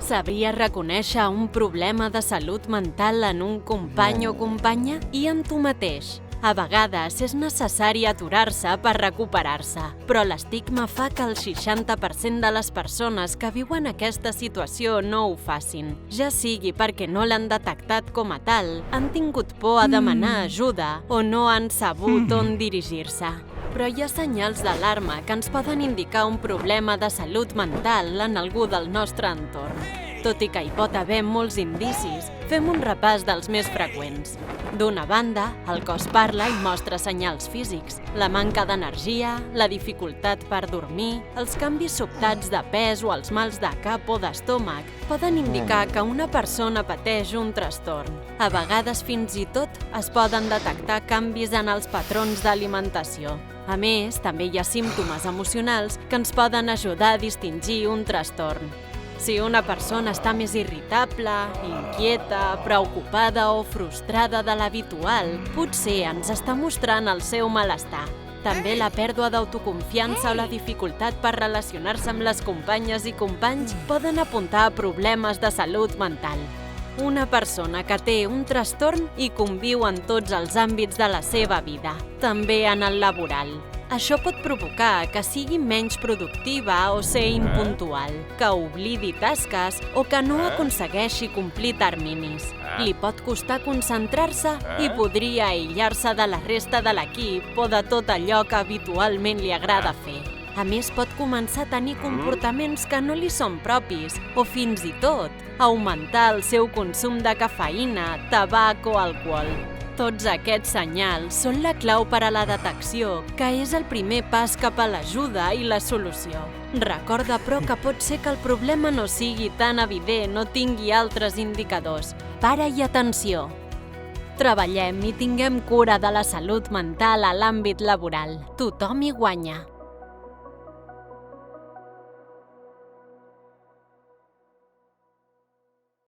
Sabries reconèixer un problema de salut mental en un company o companya i en tu mateix? A vegades és necessari aturar-se per recuperar-se, però l'estigma fa que el 60% de les persones que viuen aquesta situació no ho facin. Ja sigui perquè no l'han detectat com a tal, han tingut por a demanar ajuda o no han sabut on dirigir-se. Però hi ha senyals d'alarma que ens poden indicar un problema de salut mental en algú del nostre entorn. Tot i que hi pot haver molts indicis, fem un repàs dels més freqüents. D'una banda, el cos parla i mostra senyals físics. La manca d'energia, la dificultat per dormir, els canvis sobtats de pes o els mals de cap o d'estómac poden indicar que una persona pateix un trastorn. A vegades fins i tot es poden detectar canvis en els patrons d'alimentació. A més, també hi ha símptomes emocionals que ens poden ajudar a distingir un trastorn. Si una persona està més irritable, inquieta, preocupada o frustrada de l'habitual, potser ens està mostrant el seu malestar. També la pèrdua d'autoconfiança o la dificultat per relacionar-se amb les companyes i companys poden apuntar a problemes de salut mental. Una persona que té un trastorn i conviu en tots els àmbits de la seva vida, també en el laboral. Això pot provocar que sigui menys productiva o ser impuntual, que oblidi tasques o que no aconsegueixi complir terminis. Li pot costar concentrar-se i podria aïllar-se de la resta de l'equip o de tot allò que habitualment li agrada fer. A més, pot començar a tenir comportaments que no li són propis o fins i tot augmentar el seu consum de cafeïna, tabac o alcohol. Tots aquests senyals són la clau per a la detecció, que és el primer pas cap a l'ajuda i la solució. Recorda, però, que pot ser que el problema no sigui tan evident o tingui altres indicadors. Para i atenció! Treballem i tinguem cura de la salut mental a l'àmbit laboral. Tothom hi guanya.